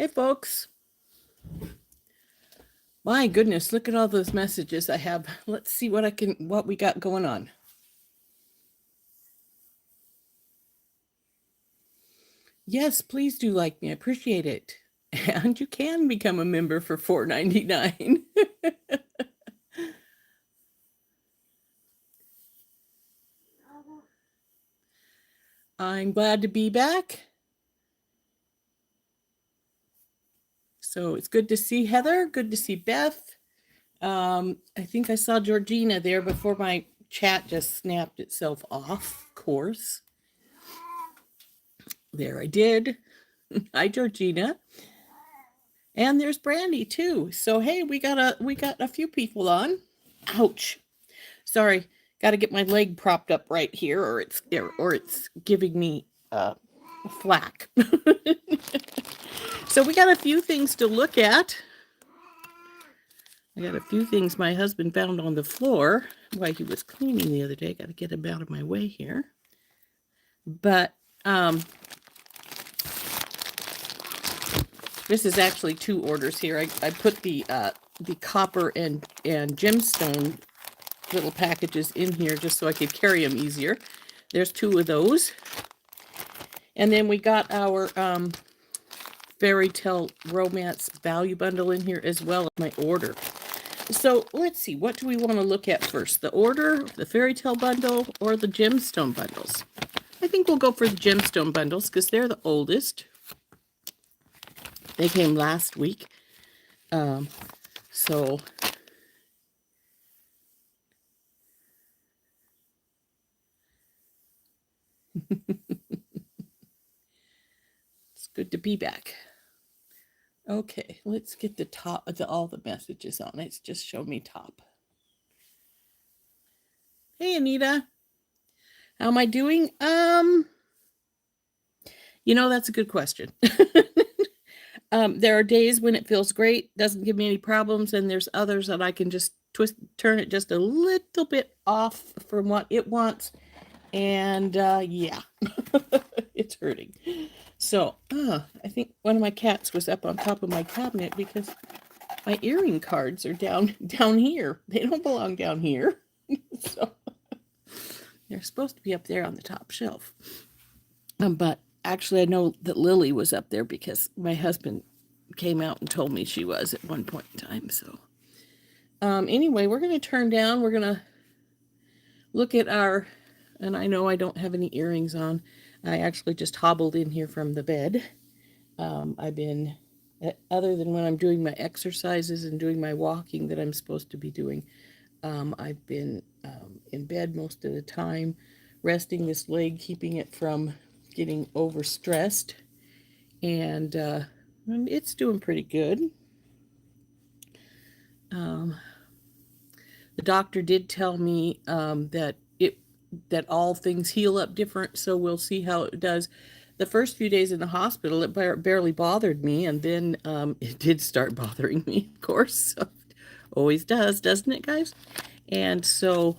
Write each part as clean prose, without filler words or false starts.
Hey, folks. My goodness, look at all those messages I have. Let's see what we got going on. Yes, please do like me. I appreciate it. And you can become a member for $4.99. I'm glad to be back. So it's good to see Heather. Good to see Beth. I think I saw Georgina there before my chat just snapped itself off course. There I did. Hi, Georgina. And there's Brandy too. So hey, we got a few people on. Ouch. Sorry, got to get my leg propped up right here, or it's giving me flack. So we got a few things to look at. I got a few things my husband found on the floor while he was cleaning the other day. Got to get him out of my way here. But this is actually two orders here. I put the copper and gemstone little packages in here just so I could carry them easier. There's two of those. And then we got our fairy tale romance value bundle in here as well as my order. So let's see, what do we want to look at first? The order, the fairy tale bundle, or the gemstone bundles? I think we'll go for the gemstone bundles because they're the oldest. They came last week. So it's good to be back. Okay, let's get the top of all the messages on. It's just show me top. Hey, Anita. How am I doing? That's a good question. There are days when it feels great, doesn't give me any problems, and there's others that I can just turn it just a little bit off from what it wants, and yeah, it's hurting. So, I think one of my cats was up on top of my cabinet because my earring cards are down here. They don't belong down here. So they're supposed to be up there on the top shelf. But actually, I know that Lily was up there because my husband came out and told me she was at one point in time. So anyway, we're going to turn down. We're going to look at our, and I know I don't have any earrings on. I actually just hobbled in here from the bed. I've been, other than when I'm doing my exercises and doing my walking that I'm supposed to be doing, I've been in bed most of the time, resting this leg, keeping it from getting overstressed, and it's doing pretty good. The doctor did tell me that all things heal up different, so we'll see how it does. The first few days in the hospital, it barely bothered me, and then it did start bothering me, of course. So always does, doesn't it, guys? And so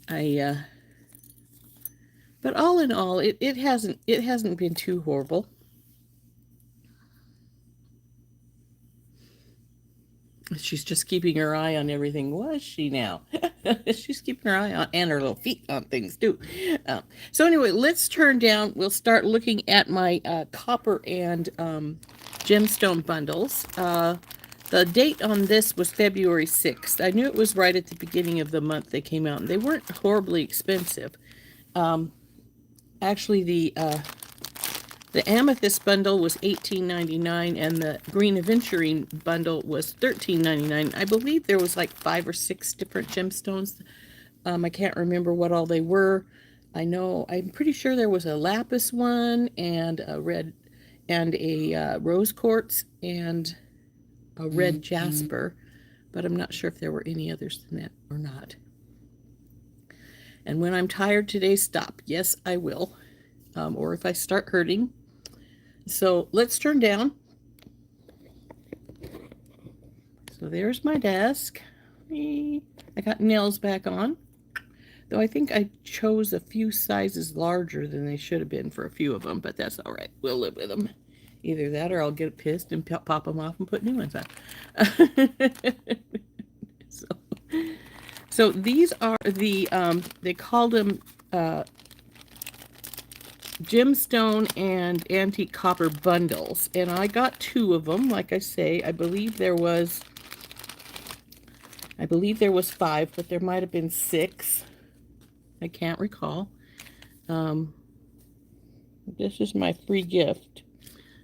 but all in all, it hasn't been too horrible. She's just keeping her eye on everything. Was she now? She's keeping her eye on, and her little feet on things too. So anyway, let's turn down. We'll start looking at my copper and gemstone bundles. The date on this was February 6th. I knew it was right at the beginning of the month they came out, and they weren't horribly expensive. Actually, the amethyst bundle was $18.99, and the green aventurine bundle was $13.99. I believe there was like 5 or 6 different gemstones. I can't remember what all they were. I'm pretty sure there was a lapis one, and a red, and a rose quartz, and a red jasper, but I'm not sure if there were any others than that or not. And when I'm tired today, stop. Yes, I will. Or if I start hurting. So let's turn down. So there's my desk. I got nails back on. Though I think I chose a few sizes larger than they should have been for a few of them, but that's all right. We'll live with them. Either that or I'll get pissed and pop them off and put new ones on. so, so these are the, they called them gemstone and antique copper bundles. And I got 2 of them. Like I say, I believe there was 5, but there might have been 6. I can't recall. This is my free gift.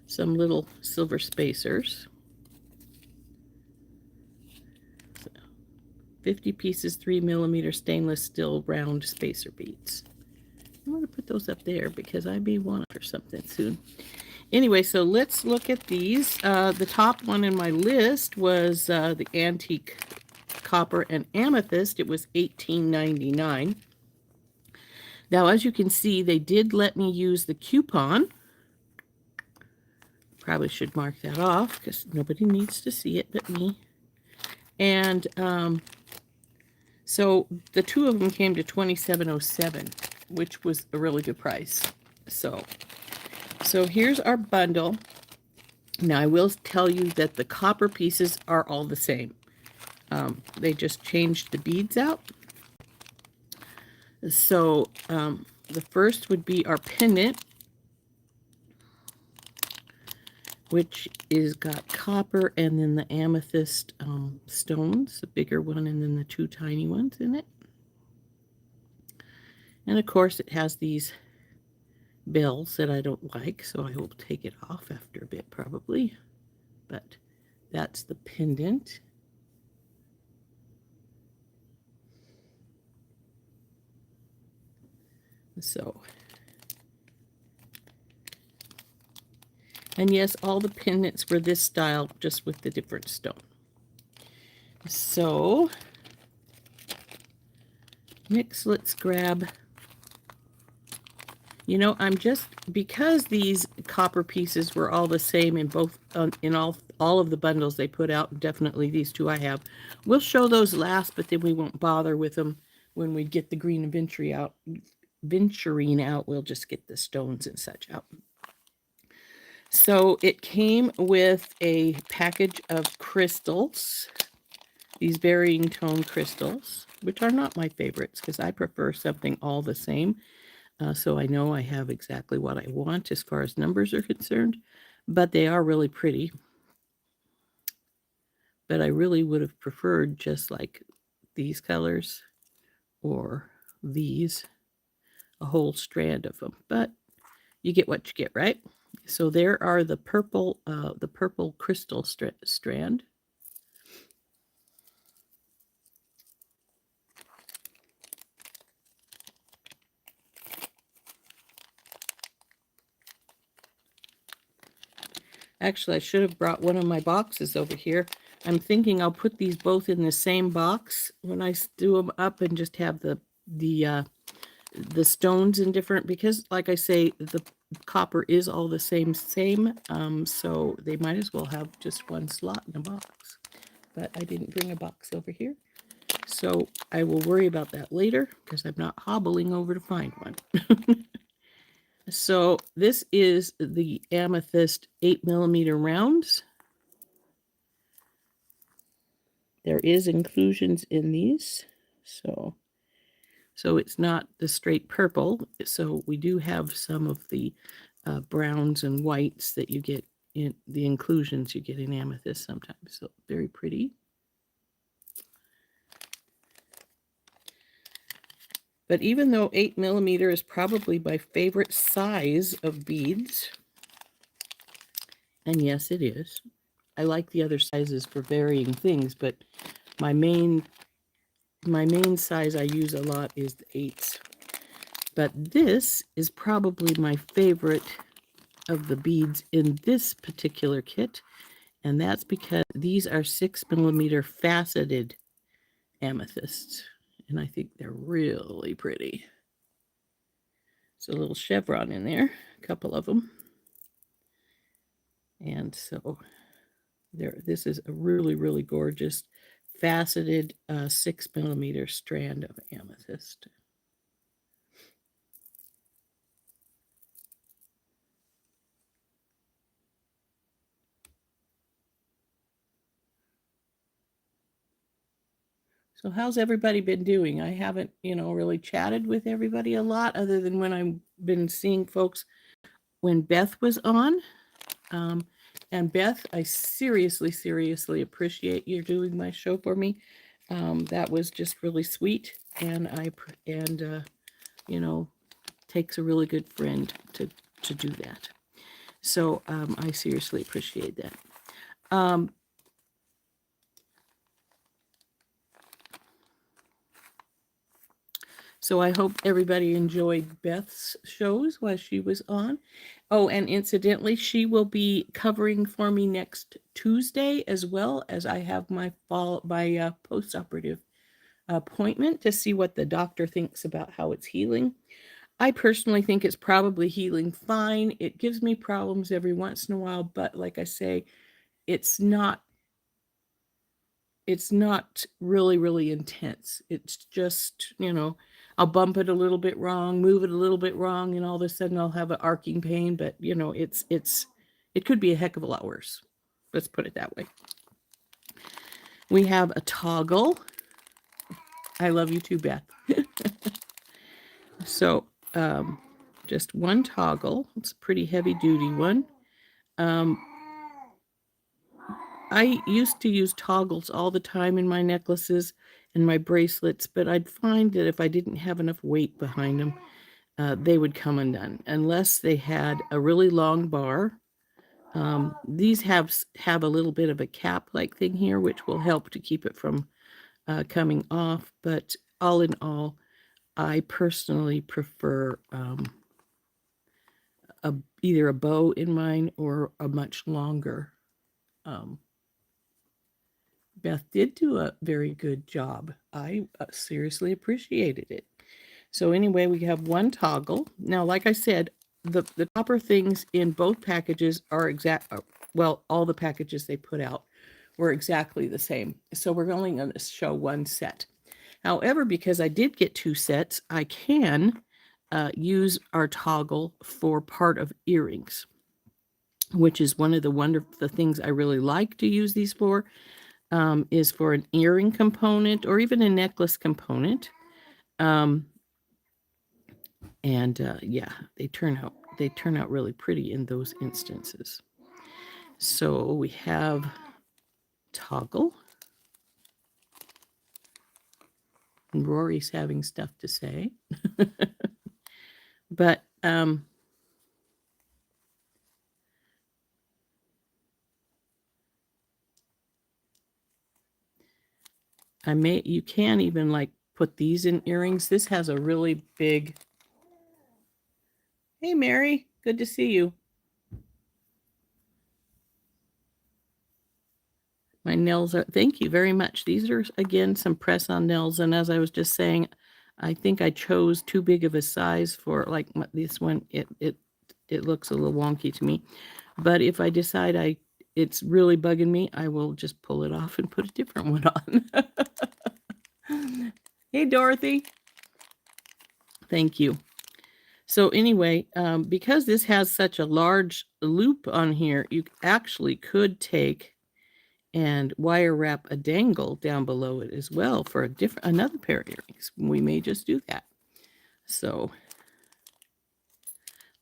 Some little silver spacers. 50 pieces, 3mm stainless steel round spacer beads. I'm going to put those up there because I may want it for something soon. Anyway, so let's look at these. The top one in my list was the antique copper and amethyst. It was $18.99. Now, as you can see, they did let me use the coupon. Probably should mark that off because nobody needs to see it but me. And so the 2 of them came to $27.07, which was a really good price. So here's our bundle. Now, I will tell you that the copper pieces are all the same. They just changed the beads out. So the first would be our pendant, which is got copper and then the amethyst stones, the bigger one and then the 2 tiny ones in it. And of course it has these bells that I don't like, so I will take it off after a bit probably. But that's the pendant. So, and yes, all the pendants were this style, just with the different stone. So, next let's grab, you know, I'm just, because these copper pieces were all the same in both, in all of the bundles they put out, definitely these 2 I have. We'll show those last, but then we won't bother with them when we get the green venturine out. We'll just get the stones and such out. So it came with a package of crystals, these varying tone crystals, which are not my favorites because I prefer something all the same. So I know I have exactly what I want as far as numbers are concerned, but they are really pretty. But I really would have preferred just like these colors or these, a whole strand of them. But you get what you get, right? So there are the purple crystal strand. Actually, I should have brought one of my boxes over here. I'm thinking I'll put these both in the same box when I do them up and just have the stones in different, because like I say, the copper is all the same, so they might as well have just one slot in a box. But I didn't bring a box over here, so I will worry about that later because I'm not hobbling over to find one. So this is the amethyst 8mm rounds. There is inclusions in these, so it's not the straight purple. So we do have some of the browns and whites that you get in the inclusions you get in amethyst sometimes. So very pretty. But even though 8mm is probably my favorite size of beads, and yes, it is. I like the other sizes for varying things, but my main size I use a lot is the 8s. But this is probably my favorite of the beads in this particular kit, and that's because these are 6mm faceted amethysts, and I think they're really pretty. It's a little chevron in there, a couple of them. And so this is a really, really gorgeous faceted 6mm strand of amethyst. So how's everybody been doing? I haven't, really chatted with everybody a lot other than when I've been seeing folks when Beth was on. And Beth, I seriously, seriously appreciate you doing my show for me. That was just really sweet, and takes a really good friend to do that. So I seriously appreciate that. So I hope everybody enjoyed Beth's shows while she was on. Oh, and incidentally, she will be covering for me next Tuesday, as well as I have my post-operative appointment to see what the doctor thinks about how it's healing. I personally think it's probably healing fine. It gives me problems every once in a while, but like I say, it's not really, really intense. It's just, I'll bump it a little bit wrong, move it a little bit wrong, and all of a sudden I'll have an arcing pain, but it could be a heck of a lot worse. Let's put it that way. We have a toggle. I love you too, Beth. So, just one toggle. It's a pretty heavy duty one. I used to use toggles all the time in my necklaces and my bracelets, but I'd find that if I didn't have enough weight behind them, they would come undone unless they had a really long bar. These have a little bit of a cap-like thing here, which will help to keep it from coming off. But all in all, I personally prefer either a bow in mine or a much longer. Beth did do a very good job. I seriously appreciated it. So anyway, we have one toggle. Now, like I said, the copper things in both packages are all the packages they put out were exactly the same. So we're only going to show one set. However, because I did get two sets, I can use our toggle for part of earrings, which is one of the wonderful things I really like to use these for, is for an earring component or even a necklace component. Yeah, they turn out really pretty in those instances. So we have toggle. And Rory's having stuff to say. But you can even like put these in earrings. This has a really big. Hey Mary, good to see you. My nails are, thank you very much. These are, again, some press-on nails. And as I was just saying, I think I chose too big of a size for like this one. It looks a little wonky to me. But if I decide it's really bugging me, I will just pull it off and put a different one on. Hey, Dorothy. Thank you. So anyway, because this has such a large loop on here, you actually could take and wire wrap a dangle down below it as well for another pair of earrings. We may just do that. So,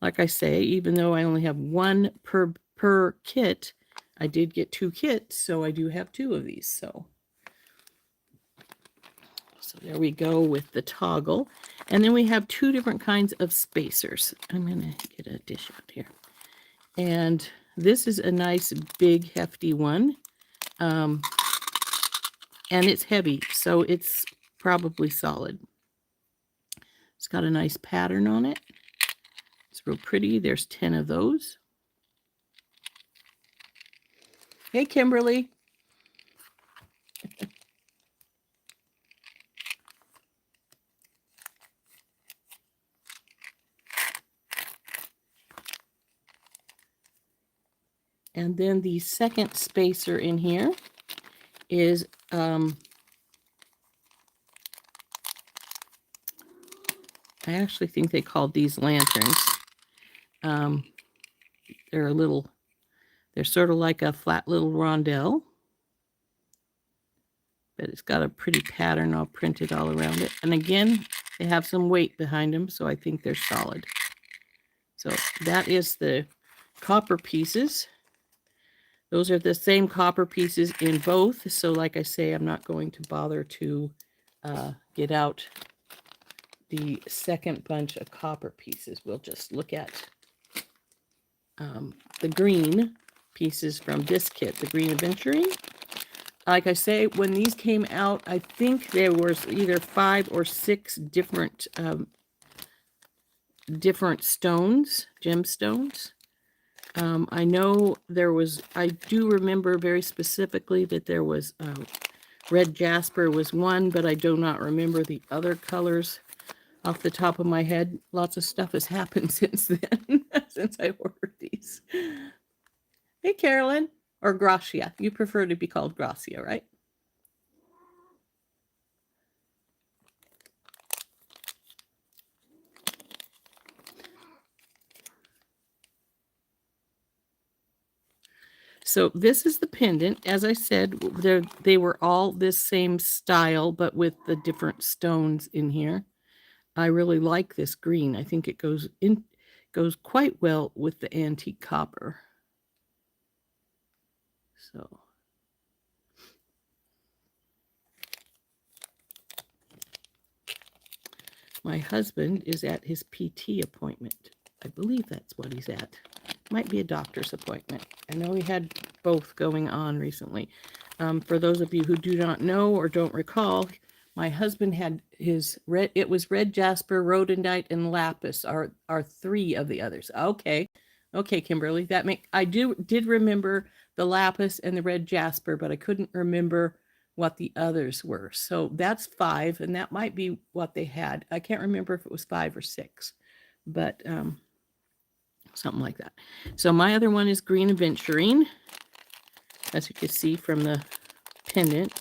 like I say, even though I only have one per kit, I did get two kits, so I do have two of these. So there we go with the toggle. And then we have two different kinds of spacers. I'm going to get a dish out here. And this is a nice, big, hefty one. And it's heavy, so it's probably solid. It's got a nice pattern on it. It's real pretty. There's 10 of those. Hey, Kimberly. And then the second spacer in here is I actually think they called these lanterns. They're sort of like a flat little rondelle. but it's got a pretty pattern all printed all around it. And again, they have some weight behind them, so I think they're solid. So that is the copper pieces. Those are the same copper pieces in both. So like I say, I'm not going to bother to get out the second bunch of copper pieces. We'll just look at the green pieces from this kit, the green aventurine. Like I say, when these came out, I think there was either 5 or 6 different stones, gemstones. I know I do remember very specifically that there was red jasper was one, but I do not remember the other colors off the top of my head. Lots of stuff has happened since then, since I ordered these. Hey, Carolyn, or Gracia. You prefer to be called Gracia, right? So this is the pendant. As I said, they were all this same style, but with the different stones in here. I really like this green. I think it goes quite well with the antique copper. So my husband is at his PT appointment. I believe that's what he's at. Might be a doctor's appointment. I know he had both going on recently. For those of you who do not know or don't recall, my husband had his it was red jasper, rhodonite, and lapis are 3 of the others. Okay, Kimberly, I did remember the lapis and the red jasper, but I couldn't remember what the others were. So that's 5, and that might be what they had. I can't remember if it was 5 or 6, but something like that. So my other one is green aventurine, as you can see from the pendant.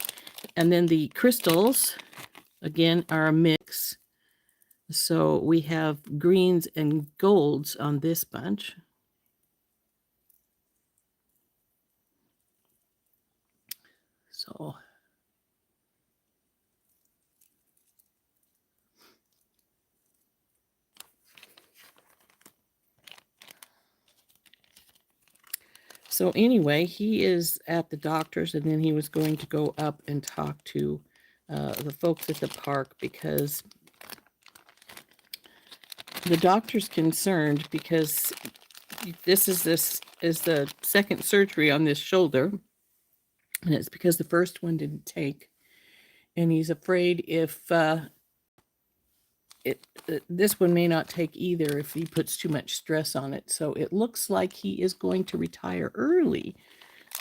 And then the crystals, again, are a mix. So we have greens and golds on this bunch. So anyway, he is at the doctor's, and then he was going to go up and talk to the folks at the park, because the doctor's concerned because this is the second surgery on this shoulder, and it's because the first one didn't take, and he's afraid if this one may not take either if he puts too much stress on it. So it looks like he is going to retire early.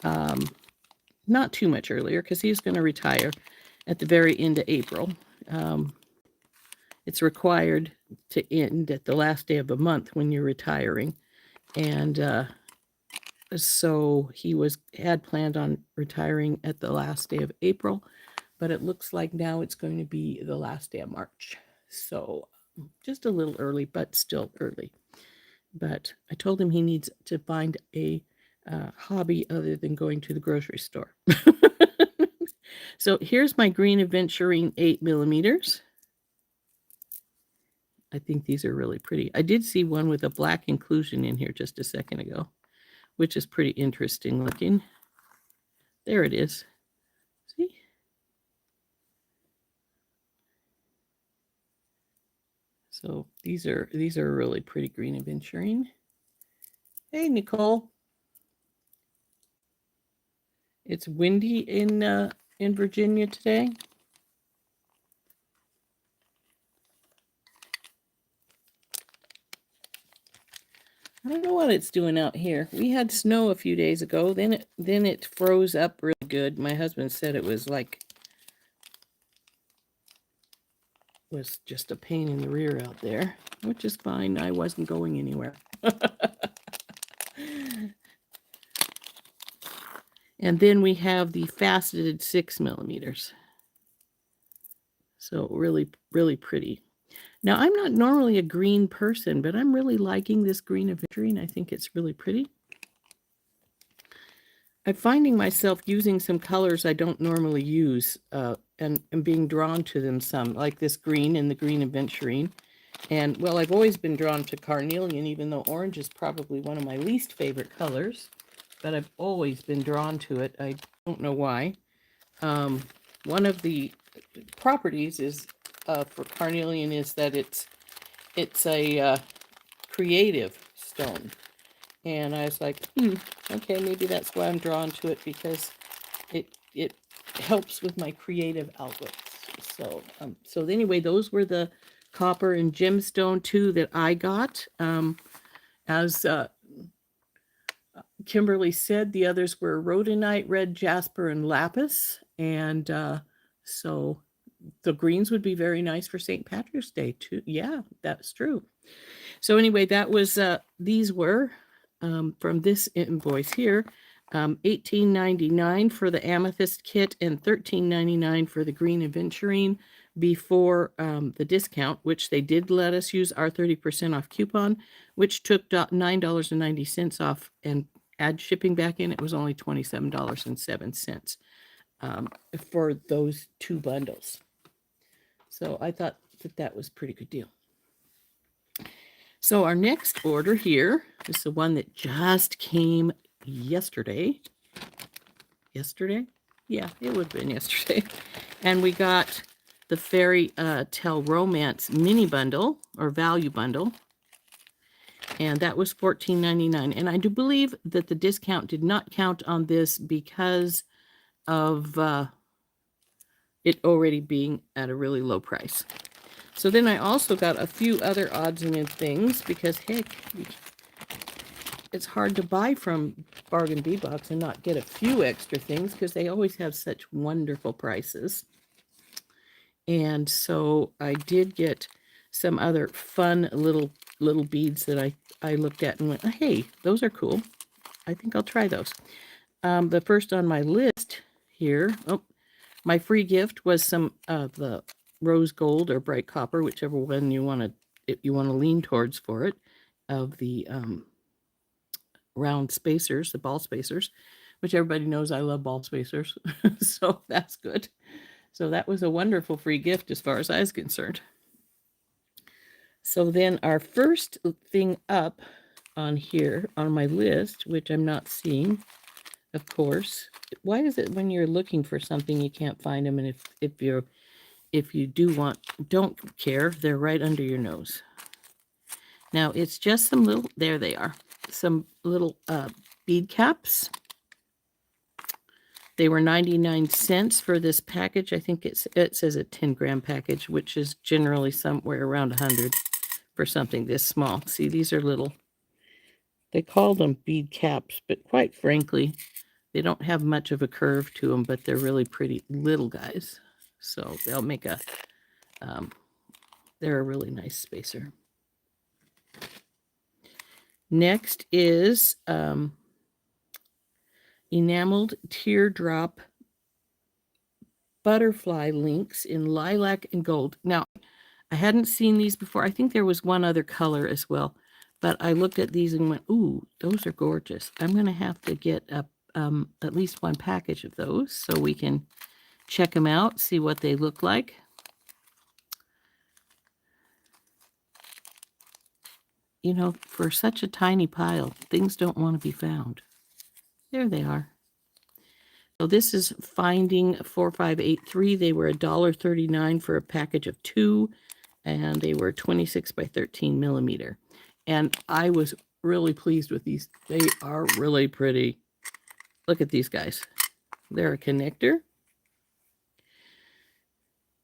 Not too much earlier, because he's going to retire at the very end of April. It's required to end at the last day of a month when you're retiring. And so he had planned on retiring at the last day of April, but it looks like now it's going to be the last day of March. So just a little early, but still early. But I told him he needs to find a hobby other than going to the grocery store. So here's my green aventurine 8mm. I think these are really pretty. I did see one with a black inclusion in here just a second ago, which is pretty interesting looking. There it is. See? So these are really pretty green aventurine. Hey, Nicole. It's windy in Virginia today. I don't know what it's doing out here. We had snow a few days ago. Then it froze up real good. My husband said it was just a pain in the rear out there, which is fine. I wasn't going anywhere. And then we have the faceted 6mm. So really, really pretty. Now, I'm not normally a green person, but I'm really liking this green aventurine. I think it's really pretty. I'm finding myself using some colors I don't normally use, and being drawn to them some, like this green and the green aventurine. And, well, I've always been drawn to carnelian, even though orange is probably one of my least favorite colors. But I've always been drawn to it. I don't know why. One of the properties is for carnelian is that it's a creative stone. And I was like, okay, maybe that's why I'm drawn to it, because it helps with my creative outlets. So anyway, those were the copper and gemstone two that I got. As Kimberly said, the others were rhodonite, red jasper, and lapis. And so the greens would be very nice for St. Patrick's Day too. Yeah, that's true. So anyway, that was these were from this invoice here, $18.99 for the amethyst kit and $13.99 for the green aventurine before the discount, which they did let us use our 30% off coupon, which took $9.90 off, and add shipping back in, it was only $27.07 for those two bundles. So I thought that was a pretty good deal. So our next order here is the one that just came yesterday. Yesterday? Yeah, it would have been yesterday. And we got the Fairy Tale Romance mini bundle or value bundle. And that was $14.99. And I do believe that the discount did not count on this because of it already being at a really low price. So then I also got a few other odds and ends things because, heck, it's hard to buy from Bargain Bee Box and not get a few extra things because they always have such wonderful prices. And so I did get some other fun little beads that I looked at and went, hey, those are cool. I think I'll try those. The first on my list here, my free gift was some of the rose gold or bright copper, whichever one you want to lean towards for it, of the round spacers, the ball spacers, which everybody knows I love ball spacers. So that's good. So that was a wonderful free gift as far as I was concerned. So then our first thing up on here on my list, which I'm not seeing, of course. Why is it when you're looking for something you can't find them? And if you don't care, they're right under your nose. Now it's just some little, there they are, some little bead caps. They were 99 cents for this package. I think it says a 10-gram package, which is generally somewhere around 100 for something this small. See, these are little, they call them bead caps, but quite frankly, they don't have much of a curve to them, but they're really pretty little guys. So they'll make they're a really nice spacer. Next is enameled teardrop butterfly links in lilac and gold. Now, I hadn't seen these before. I think there was one other color as well, but I looked at these and went, ooh, those are gorgeous. I'm going to have to get at least one package of those so we can check them out, see what they look like. You know, for such a tiny pile, things don't want to be found. There they are. So this is Finding 4583. They were $1.39 for a package of 2, and they were 26 by 13 millimeter. And I was really pleased with these. They are really pretty. Look at these guys. They're a connector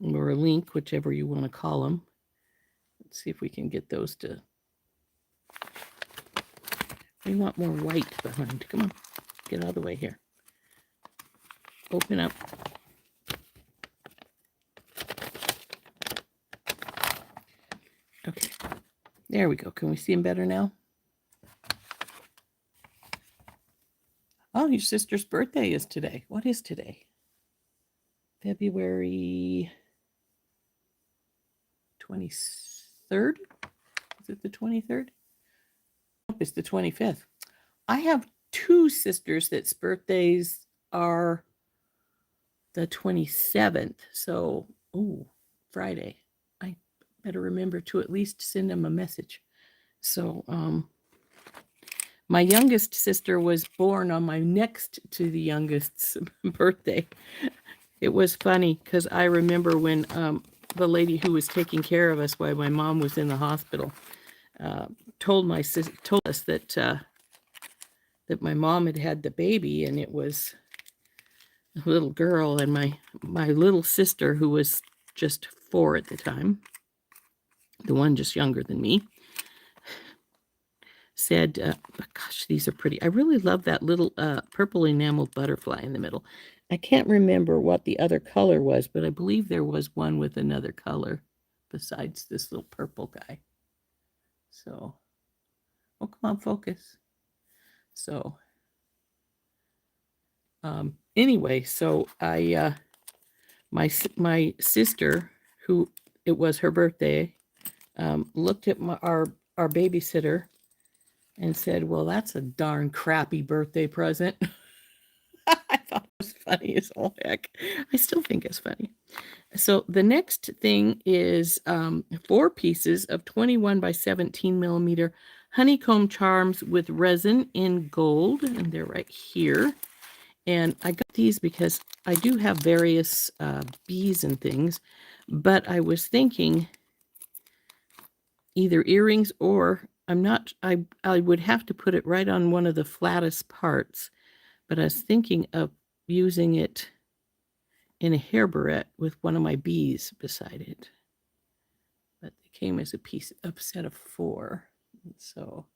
or a link, whichever you want to call them. Let's see if we can get those to... We want more white behind. Come on, get out of the way here. Open up. Okay, there we go. Can we see them better now? Oh, your sister's birthday is today. What is today? February 23rd? Is it the 23rd? Nope, it's the 25th. I have two sisters that's birthdays are the 27th. So, Friday. I better remember to at least send them a message. So, my youngest sister was born on my next to the youngest's birthday. It was funny because I remember when the lady who was taking care of us while my mom was in the hospital told us that that my mom had had the baby, and it was a little girl, and my little sister, who was just 4 at the time, the one just younger than me, said, gosh, these are pretty. I really love that little purple enameled butterfly in the middle. I can't remember what the other color was, but I believe there was one with another color besides this little purple guy. So, oh, come on, focus. So, anyway, so my sister, who it was her birthday, looked at our babysitter and said, "Well, that's a darn crappy birthday present." I thought it was funny as all heck. I still think it's funny. So the next thing is 4 pieces of 21 by 17 millimeter honeycomb charms with resin in gold, and they're right here. And I got these because I do have various bees and things, but I was thinking either earrings or I would have to put it right on one of the flattest parts, but I was thinking of using it in a hair barrette with one of my bees beside it. But they came as a set of 4. So,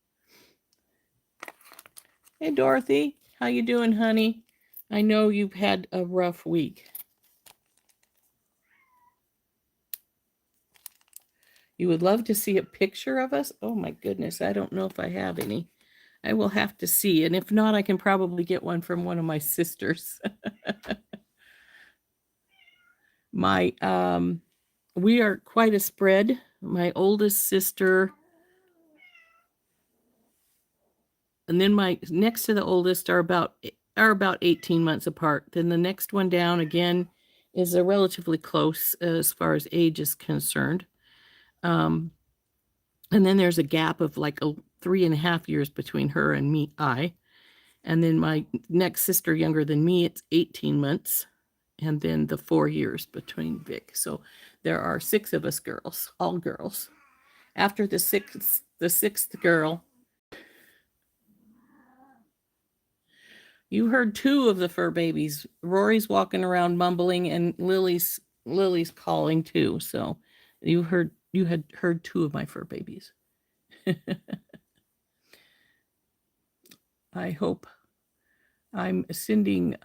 hey Dorothy, how you doing, honey? I know you've had a rough week. You would love to see a picture of us? Oh my goodness, I don't know if I have any. I will have to see, and if not, I can probably get one from one of my sisters. We are quite a spread. My oldest sister, and then my next to the oldest are about 18 months apart. Then the next one down again is a relatively close as far as age is concerned. And then there's a gap of like 3.5 years between her and me. And then my next sister, younger than me, it's 18 months. And then the 4 years between Vic. So there are 6 of us girls, all girls. After the sixth girl, you heard 2 of the fur babies. Rory's walking around mumbling, and Lily's calling too. So you had heard 2 of my fur babies. I hope I'm sending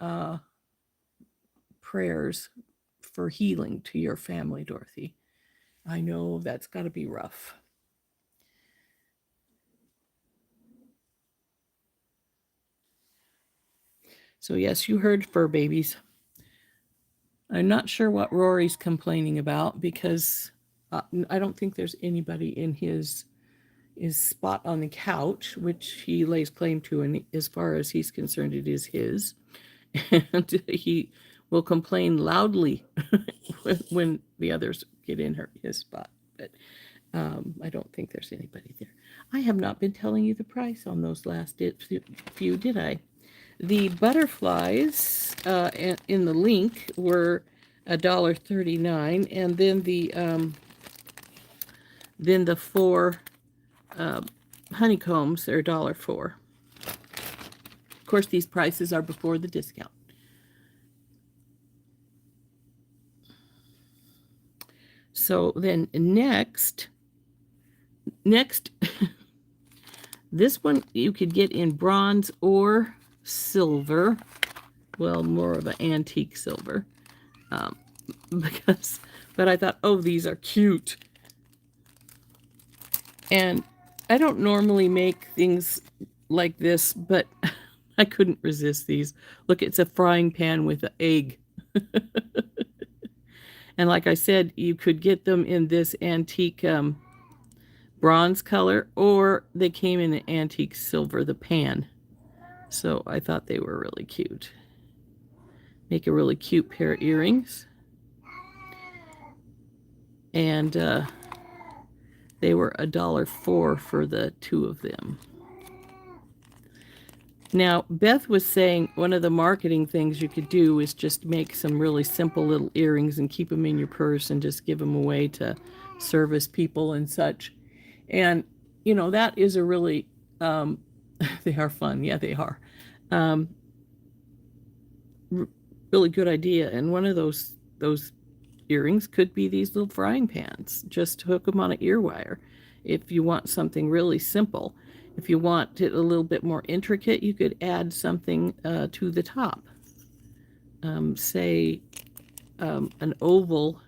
prayers for healing to your family, Dorothy. I know that's got to be rough. So yes, you heard fur babies. I'm not sure what Rory's complaining about because I don't think there's anybody in his spot on the couch, which he lays claim to, and as far as he's concerned, it is his. And he will complain loudly when the others get in his spot. But I don't think there's anybody there. I have not been telling you the price on those last few, did I? The butterflies in the link were $1.39, and then the 4 honeycombs are $1.04. Of course, these prices are before the discount. So then next, this one you could get in bronze or silver. Well, more of an antique silver. But I thought, oh, these are cute. And I don't normally make things like this, but I couldn't resist these. Look, it's a frying pan with an egg. And like I said, you could get them in this antique bronze color, or they came in an antique silver, the pan. So I thought they were really cute. Make a really cute pair of earrings. And they were $1.04 for the two of them. Now, Beth was saying one of the marketing things you could do is just make some really simple little earrings and keep them in your purse and just give them away to service people and such. And, you know, that is a really, they are fun. Yeah, they are. Really good idea. And one of those earrings could be these little frying pans. Just hook them on an ear wire. If you want something really simple, if you want it a little bit more intricate, you could add something to the top. Say an oval,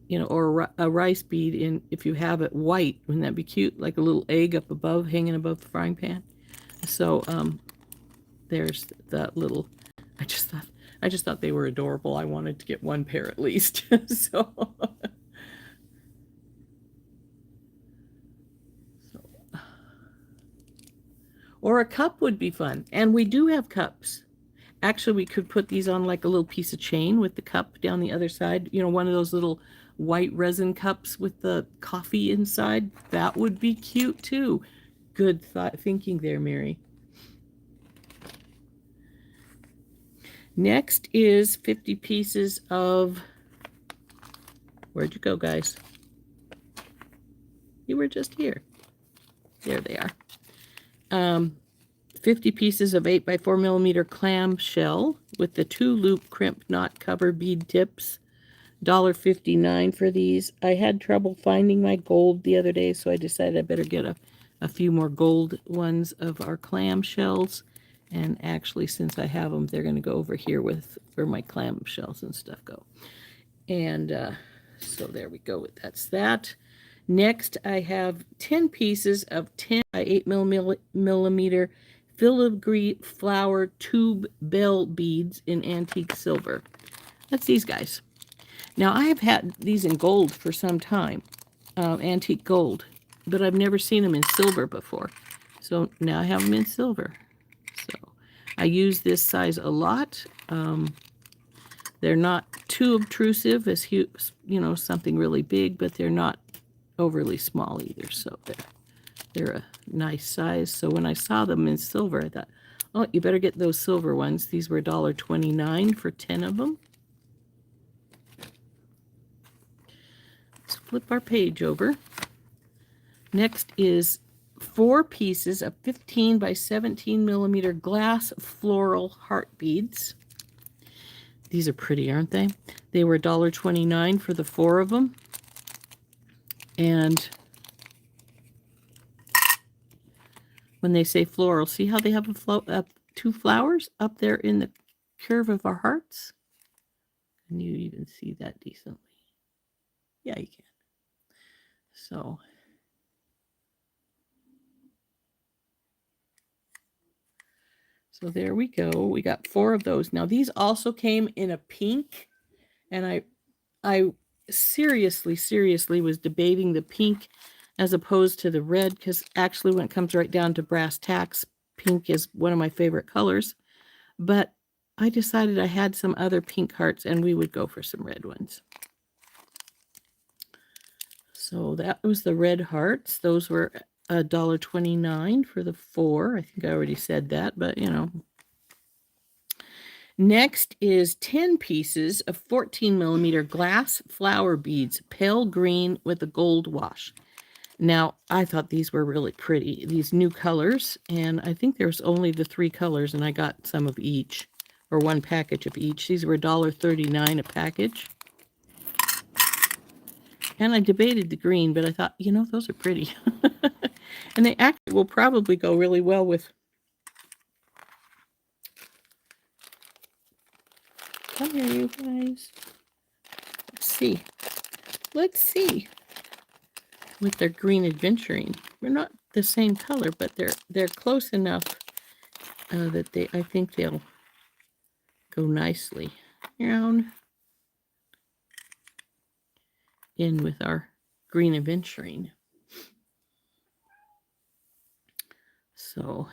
you know, or a rice bead in, if you have it white, wouldn't that be cute? Like a little egg up above, hanging above the frying pan. So there's that little, I just thought they were adorable. I wanted to get one pair at least. So or a cup would be fun. And we do have cups. Actually, we could put these on like a little piece of chain with the cup down the other side. You know, one of those little white resin cups with the coffee inside. That would be cute too. Good thinking there, Mary. Next is 50 pieces of, where'd you go, guys? You were just here. There they are. 50 pieces of 8x4mm clam shell with the 2-loop crimp knot cover bead tips. $1.59 for these. I had trouble finding my gold the other day, so I decided I better get a few more gold ones of our clam shells. And actually, since I have them, they're going to go over here with where my clam shells and stuff go. And so there we go. That's that. Next, I have 10 pieces of 10 by 8mm filigree flower tube bell beads in antique silver. That's these guys. Now, I have had these in gold for some time, antique gold, but I've never seen them in silver before. So now I have them in silver. So I use this size a lot. They're not too obtrusive as, you know, something really big, but they're not overly small either. So they're a nice size. So when I saw them in silver, I thought, oh, you better get those silver ones. These were $1.29 for 10 of them. Let's flip our page over. Next is 4 pieces of 15 by 17mm glass floral heart beads. These are pretty, aren't they? They were $1.29 for the 4 of them. And when they say floral, see how they have two flowers up there in the curve of our hearts? Can you even see that decently? Yeah, you can. So there we go. We got 4 of those. Now these also came in a pink, and I seriously was debating the pink as opposed to the red, because actually when it comes right down to brass tacks, pink is one of my favorite colors. But I decided I had some other pink hearts and we would go for some red ones. So that was the red hearts. Those were $1.29 for the 4. I think I already said that, but you know. Next is 10 pieces of 14mm glass flower beads, pale green with a gold wash. Now, I thought these were really pretty, these new colors, and I think there's only the 3 colors, and I got some of each, or 1 package of each. These were $1.39 a package. And I debated the green, but I thought, you know, those are pretty. And they actually will probably go really well with... Come here, you guys. Let's see. With their green adventuring. They're not the same color, but they're close enough that I think they'll go nicely down in with our green adventuring. So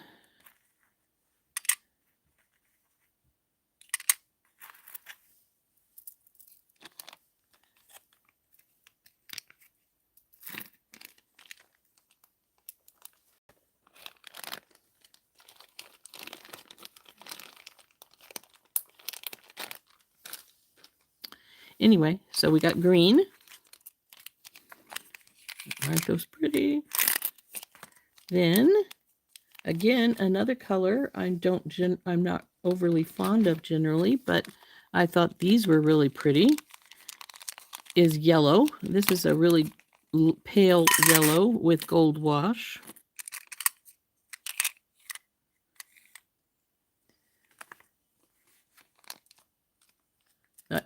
Anyway, so we got green. Aren't those pretty? Then, again, another color I'm not overly fond of generally, but I thought these were really pretty, is yellow. This is a really pale yellow with gold wash.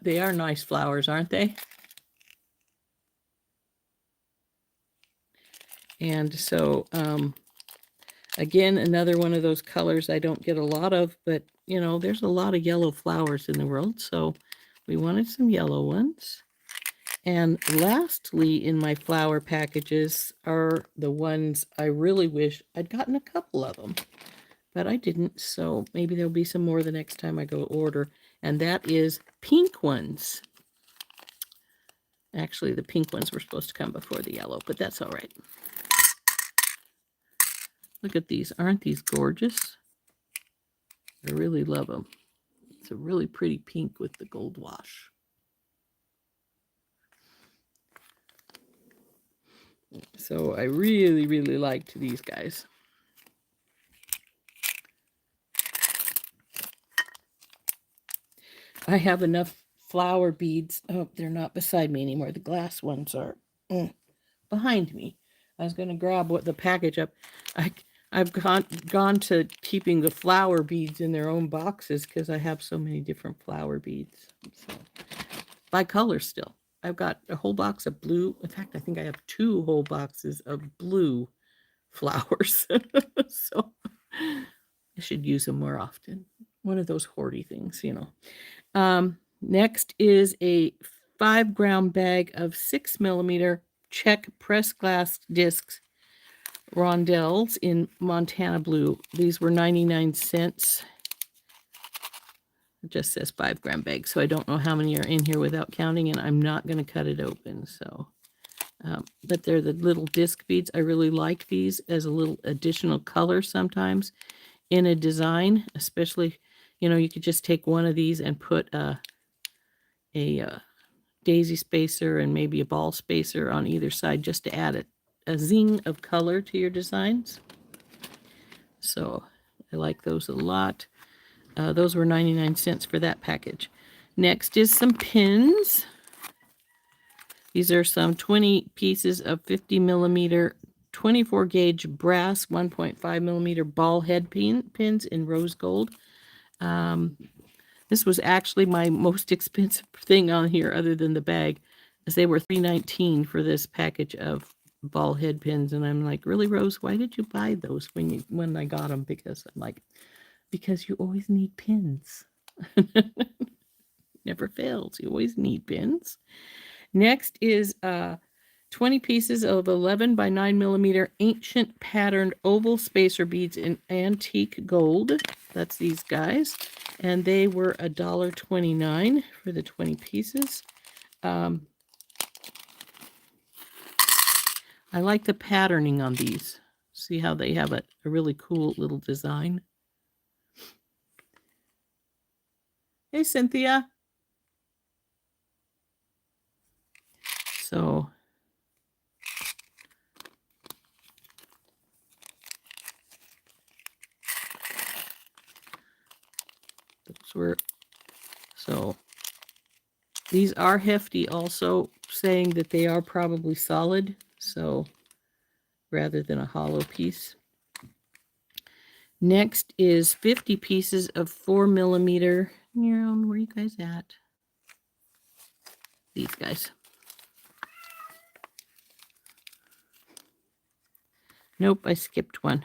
They are nice flowers, aren't they? And so, again, another one of those colors I don't get a lot of, but, you know, there's a lot of yellow flowers in the world, so we wanted some yellow ones. And lastly, in my flower packages are the ones I really wish I'd gotten a couple of them, but I didn't, so maybe there'll be some more the next time I go order, and that is pink ones. Actually, the pink ones were supposed to come before the yellow, but that's all right. Look at these. Aren't these gorgeous? I really love them. It's a really pretty pink with the gold wash. So I really, really liked these guys. I have enough flower beads. Oh, they're not beside me anymore. The glass ones are behind me. I was going to grab the package up. I've gone to keeping the flower beads in their own boxes because I have so many different flower beads. So, by color still. I've got a whole box of blue. In fact, I think I have 2 whole boxes of blue flowers. So I should use them more often. One of those hoardy things, you know. Next is a 5-gram bag of 6mm Czech pressed glass discs rondelles in Montana blue. These were 99 cents. It just says 5-gram bag, so I don't know how many are in here without counting, and I'm not going to cut it open. So, but they're the little disc beads. I really like these as a little additional color sometimes in a design, especially, you know, you could just take one of these and put a daisy spacer and maybe a ball spacer on either side just to add a zing of color to your designs. So I like those a lot. Those were 99 cents for that package. Next is some pins. These are some 20 pieces of 50mm 24 gauge brass 1.5mm ball head pins in rose gold. This was actually my most expensive thing on here other than the bag, as they were $3.19 for this package of ball head pins. And I'm like, really, Rose, why did you buy those when I got them? Because I'm like, because you always need pins. Never fails. You always need pins. Next is 20 pieces of 11 by 9mm ancient patterned oval spacer beads in antique gold. That's these guys. And they were $1.29 for the 20 pieces. I like the patterning on these. See how they have a really cool little design? Hey, Cynthia. So those were, so these are hefty, also saying that they are probably solid, so rather than a hollow piece. Next is 50 pieces of 4mm. Where are you guys at? These guys. Nope, I skipped one.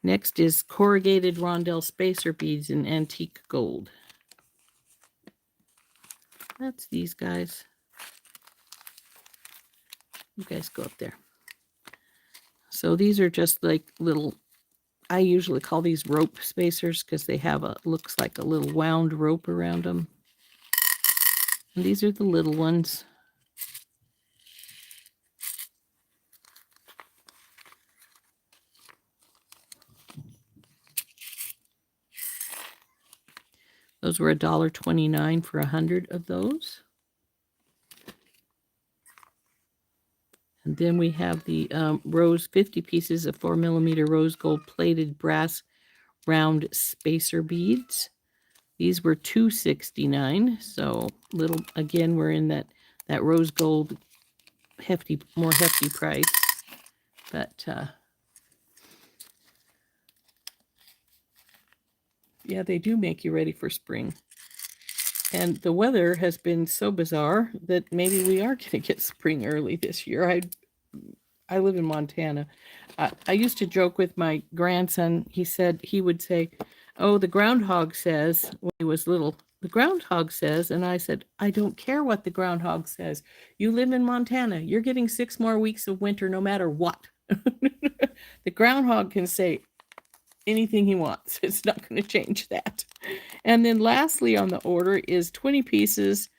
Next is corrugated rondelle spacer beads in antique gold. That's these guys. You guys go up there. So these are just like little, I usually call these rope spacers because they have looks like a little wound rope around them. And these are the little ones. Those were $1.29 for 100 of those. Then we have the rose 50 pieces of 4mm rose gold plated brass round spacer beads. These were $2.69, so little, again, we're in that rose gold more hefty price. But yeah, they do make you ready for spring. And the weather has been so bizarre that maybe we are going to get spring early this year. I live in Montana. I used to joke with my grandson. He would say, "Oh, the groundhog says," when he was little, "the groundhog says," and I said, "I don't care what the groundhog says. You live in Montana. You're getting 6 more weeks of winter no matter what." The groundhog can say anything he wants. It's not going to change that. And then lastly on the order is 20 pieces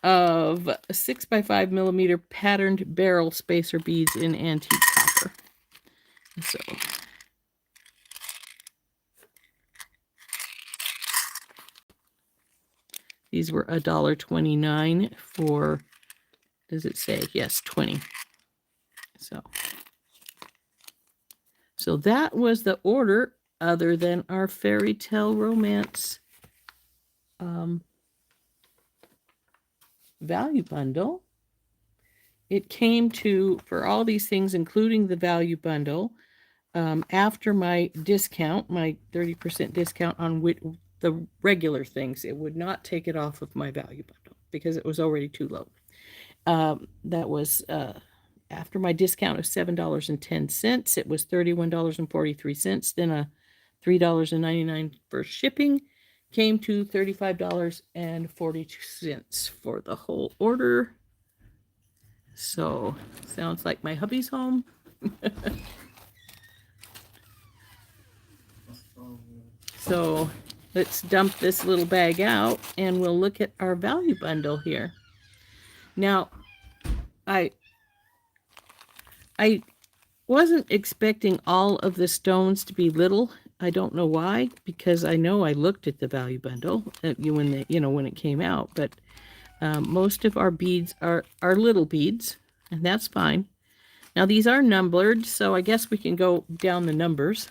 of 6x5mm patterned barrel spacer beads in antique copper. So these were $1.29 for, does it say? Yes, 20. So that was the order, other than our fairy tale romance value bundle. It came to, for all these things, including the value bundle, after my discount, my 30% discount on the regular things, it would not take it off of my value bundle because it was already too low. That was after my discount of $7.10, it was $31.43. Then a $3.99 for shipping came to $35.42 for the whole order. So sounds like my hubby's home. So let's dump this little bag out and we'll look at our value bundle here. Now, I wasn't expecting all of the stones to be little. I don't know why, because I know I looked at the value bundle when it came out, but most of our beads are little beads, and that's fine. Now these are numbered, so I guess we can go down the numbers.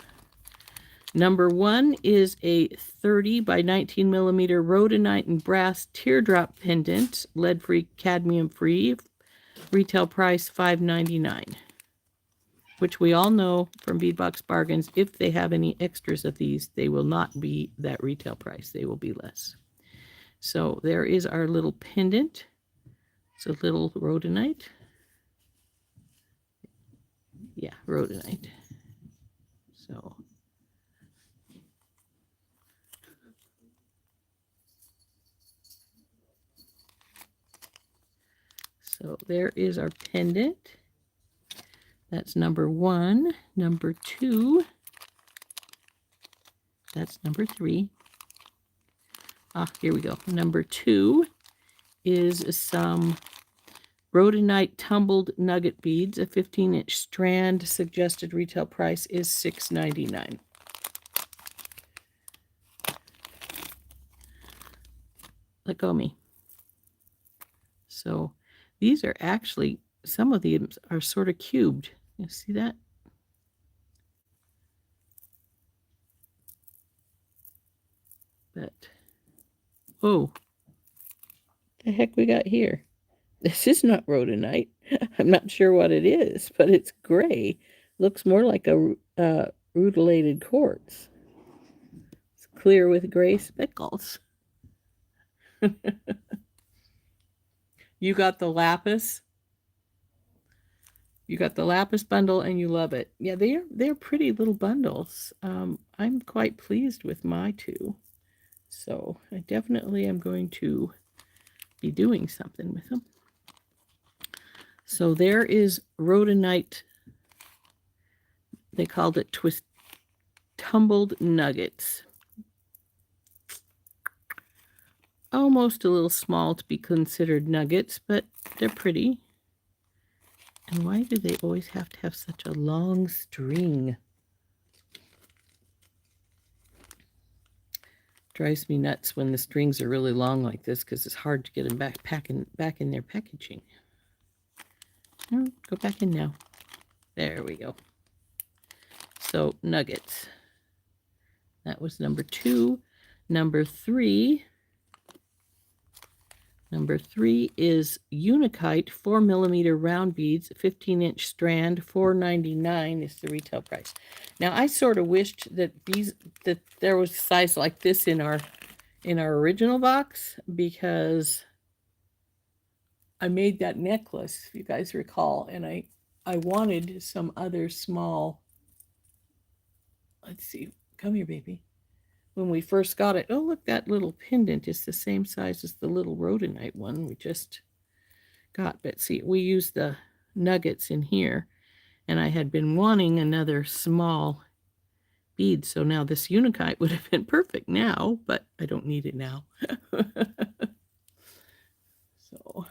Number 1 is a 30 by 19mm rhodonite and brass teardrop pendant, lead-free, cadmium-free, retail price $5.99. Which we all know from Beadbox Bargains, if they have any extras of these, they will not be that retail price. They will be less. So there is our little pendant. It's a little rhodonite. Yeah, rhodonite. So there is our pendant. That's number 1. Number 2. That's number 3. Here we go. Number 2 is some rhodonite tumbled nugget beads, a 15-inch strand. Suggested retail price is $6.99. Let go of me. So these are actually, some of these are sort of cubed. You see that? But, oh, the heck we got here? This is not rhodonite. I'm not sure what it is, but it's gray. Looks more like a rutilated quartz. It's clear with gray speckles. You got the lapis. You got the lapis bundle and you love it. Yeah, they're pretty little bundles. I'm quite pleased with my 2. So I definitely am going to be doing something with them. So there is rhodonite. They called it tumbled nuggets. Almost a little small to be considered nuggets, but they're pretty. And why do they always have to have such a long string? Drives me nuts when the strings are really long like this because it's hard to get them back in their packaging. Oh, go back in now. There we go. So nuggets. That was number 2. Number 3 is Unikite 4mm round beads, 15-inch strand, $4.99 is the retail price. Now I sort of wished that there was a size like this in our original box, because I made that necklace, if you guys recall, and I wanted some other small. Let's see, come here, baby. When we first got it, oh, look, that little pendant is the same size as the little rhodonite one we just got. But see, we used the nuggets in here, and I had been wanting another small bead. So now this Unikite would have been perfect now, but I don't need it now. So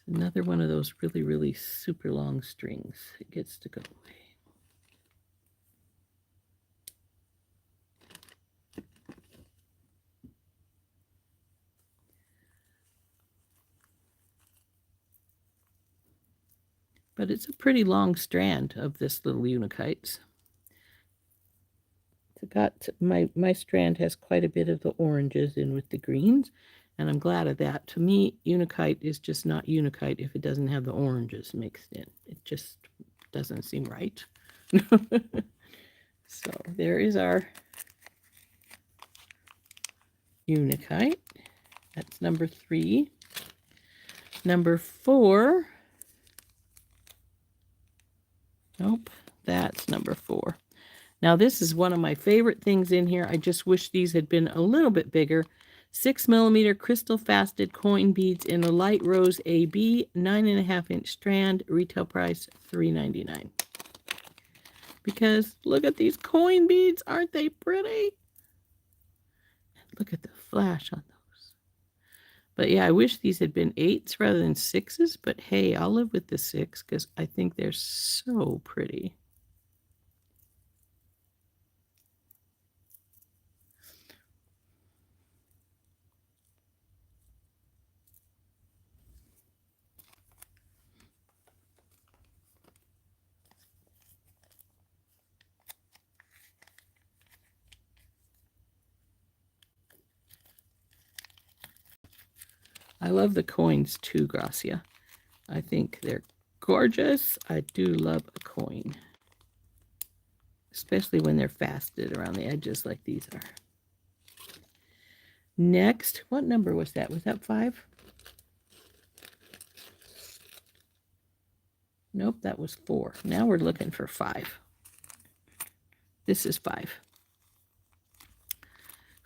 another one of those really, really super long strings. It gets to go away. But it's a pretty long strand of this little Unikite. It's got my strand has quite a bit of the oranges in with the greens, and I'm glad of that. To me, Unikite is just not Unikite if it doesn't have the oranges mixed in. It just doesn't seem right. So there is our Unikite. That's number 3. Number 4. Nope, that's number 4. Now this is one of my favorite things in here. I just wish these had been a little bit bigger. 6mm crystal fasted coin beads in a light rose AB, 9.5-inch strand, retail price $3.99. Because look at these coin beads, aren't they pretty? Look at the flash on those. But yeah, I wish these had been 8s rather than 6s, but hey, I'll live with the 6 because I think they're so pretty. I love the coins too, Gracia. I think they're gorgeous. I do love a coin, especially when they're fasted around the edges like these are. Next, what number was that? Was that 5? Nope, that was 4. Now we're looking for 5. This is 5.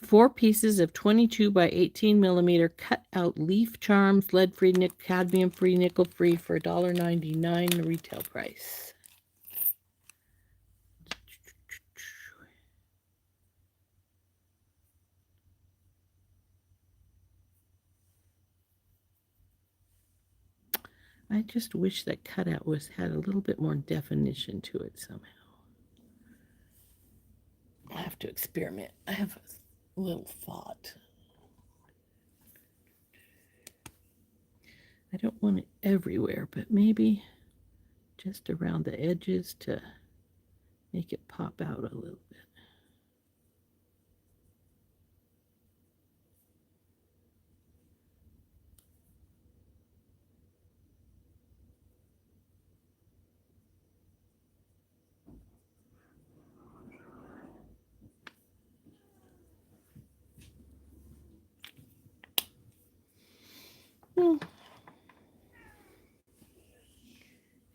4 pieces of 22 by 18mm cut out leaf charms, lead-free, cadmium-free, nickel-free for $1.99, the retail price. I just wish that cutout had a little bit more definition to it somehow. I'll have to experiment. I have a little thought. I don't want it everywhere, but maybe just around the edges to make it pop out a little bit.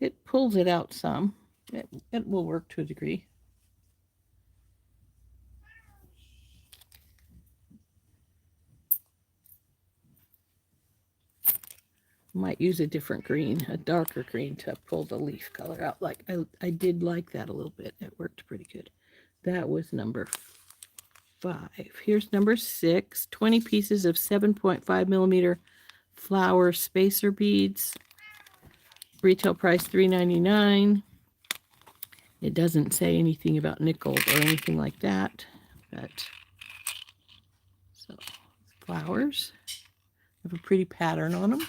It pulls it out some. It will work to a degree. Might use a different green, a darker green, to pull the leaf color out. Like I did like that a little bit. It worked pretty good. That was number 5. Here's number 6. 20 pieces of 7.5mm flower spacer beads. Retail price $3.99. It doesn't say anything about nickel or anything like that, but so flowers. Have a pretty pattern on them.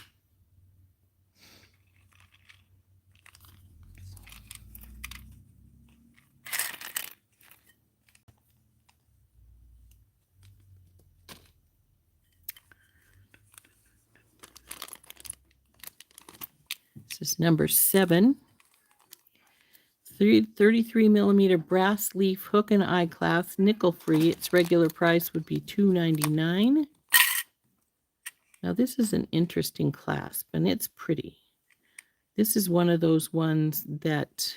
This is number 7. 33 millimeter brass leaf hook and eye clasp, nickel free. Its regular price would be $2.99. Now this is an interesting clasp, and it's pretty. This is one of those ones that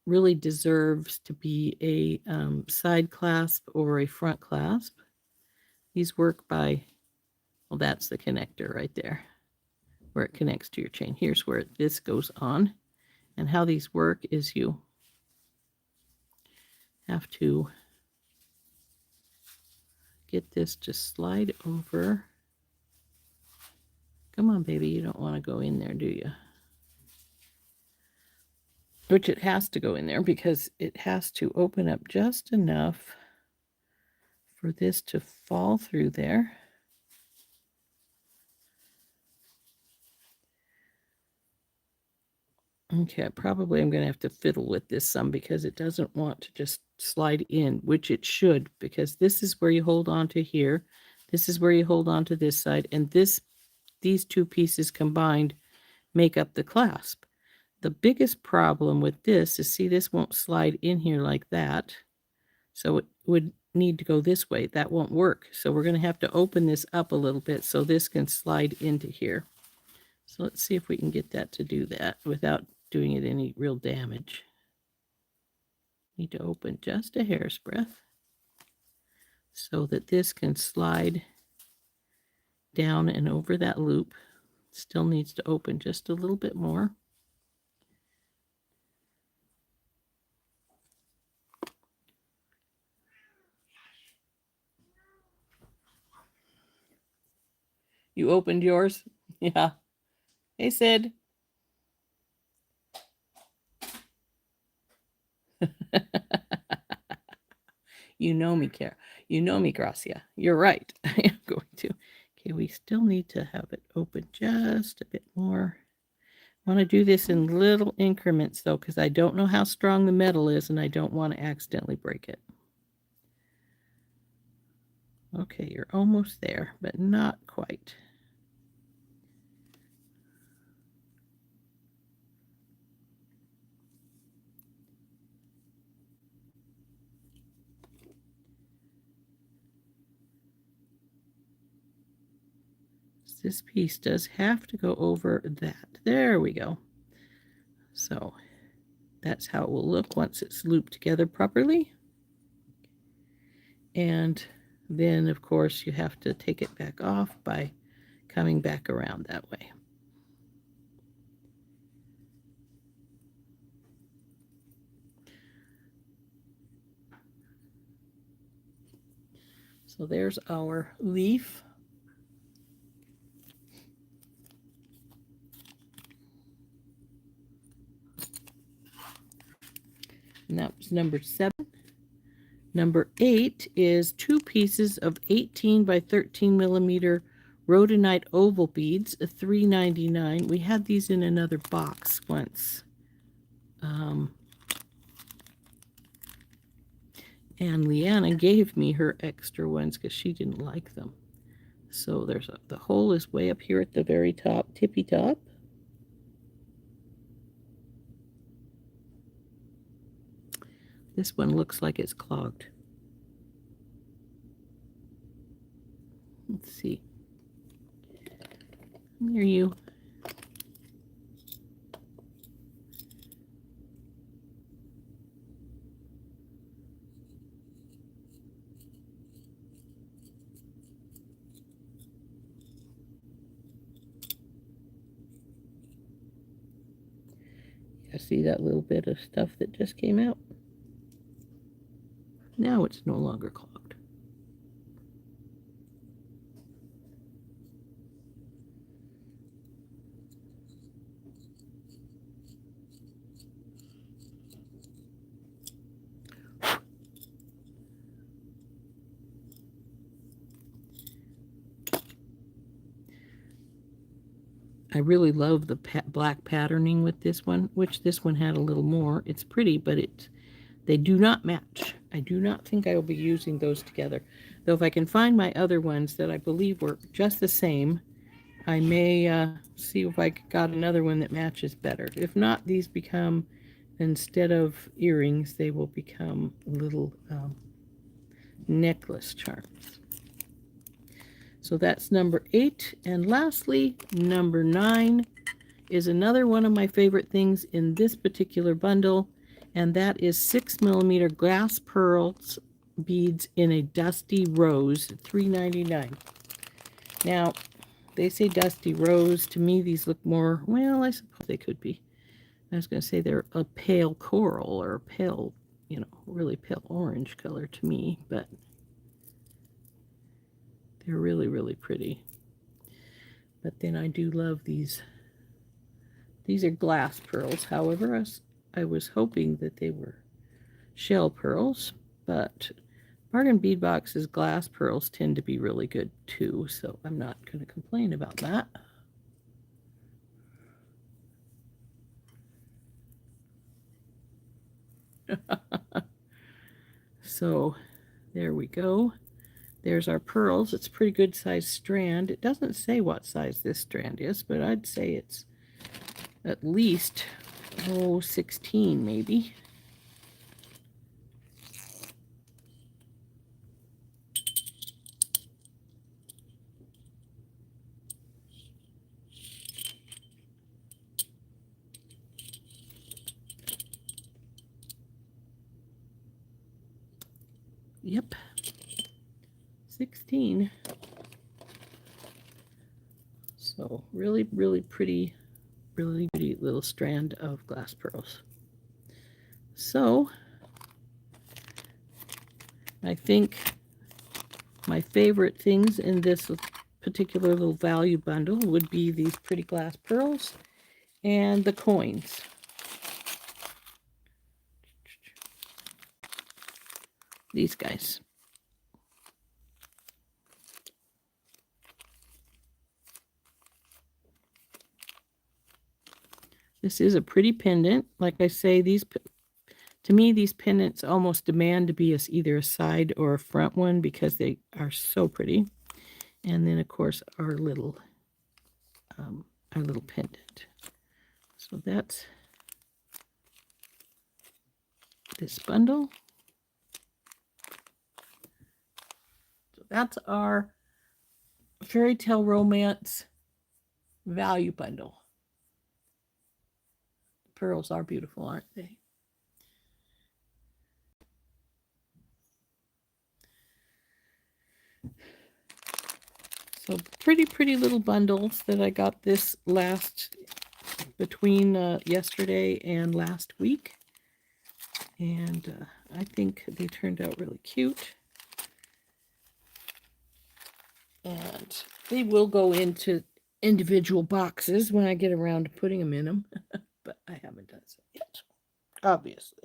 really deserves to be a side clasp or a front clasp. These work by, well, that's the connector right there, where it connects to your chain. Here's where this goes on. And how these work is you have to get this to slide over. Come on, baby, you don't want to go in there, do you? Which it has to go in there because it has to open up just enough for this to fall through there. Okay, probably I'm going to have to fiddle with this some because it doesn't want to just slide in, which it should, because this is where you hold on to here. This is where you hold on to this side, and these two pieces combined make up the clasp. The biggest problem with this is, see, this won't slide in here like that. So it would need to go this way. That won't work. So we're going to have to open this up a little bit so this can slide into here. So let's see if we can get that to do that without doing it any real damage. Need to open just a hair's breadth so that this can slide down and over that loop. Still needs to open just a little bit more. You opened yours? Yeah. Hey, Sid. You know me, Cara. You know me, Gracia. You're right. I am going to. Okay, we still need to have it open just a bit more. I want to do this in little increments, though, because I don't know how strong the metal is, and I don't want to accidentally break it. Okay, you're almost there, but not quite. This piece does have to go over that. There we go. So that's how it will look once it's looped together properly. And then, of course, you have to take it back off by coming back around that way. So there's our leaf. And that was number 7. Number 8 is 2 pieces of 18 by 13 millimeter rhodonite oval beads, $3.99. We had these in another box once. And Leanna gave me her extra ones because she didn't like them. So the hole is way up here at the very top, tippy top. This one looks like it's clogged. Let's see. There you. I see that little bit of stuff that just came out. Now it's no longer clogged. I really love the black patterning with this one, which this one had a little more. It's pretty, but they do not match. I do not think I will be using those together. Though if I can find my other ones that I believe were just the same, I may see if I got another one that matches better. If not, these become, instead of earrings, they will become little necklace charms. So that's number 8. And lastly, number 9 is another one of my favorite things in this particular bundle, and that is 6mm glass pearls beads in a dusty rose, $3.99. Now, they say dusty rose. To me, these look more, well, I suppose they could be. I was going to say they're a pale coral or a pale, really pale orange color to me, but they're really, really pretty. But then I do love these. These are glass pearls. However, I was hoping that they were shell pearls, but Bargain Bead Box's glass pearls tend to be really good too, so I'm not going to complain about that. So there we go. There's our pearls. It's a pretty good size strand. It doesn't say what size this strand is, but I'd say it's at least 16 maybe. Yep, 16. So really, really pretty little strand of glass pearls. So I think my favorite things in this particular little value bundle would be these pretty glass pearls and the coins. These guys. This is a pretty pendant. Like I say, to me, these pendants almost demand to be either a side or a front one because they are so pretty. And then, of course, our little pendant. So that's this bundle. So that's our Fairy Tale Romance value bundle. The pearls are beautiful, aren't they? So pretty little bundles that I got this between yesterday and last week. And I think they turned out really cute. And they will go into individual boxes when I get around to putting them in them. But I haven't done so yet, obviously.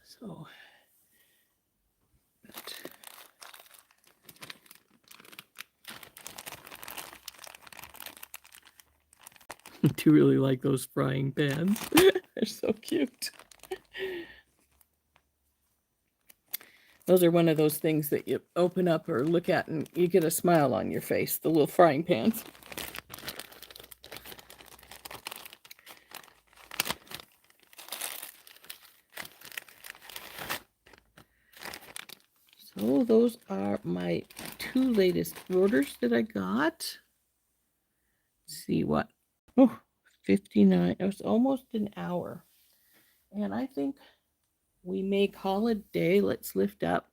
So, I do really like those frying pans. They're so cute. Those are one of those things that you open up or look at and you get a smile on your face, the little frying pans. So those are my 2 latest orders that I got. Let's see what. Oh, 59. It was almost an hour. And I think we may call it a day. Let's lift up.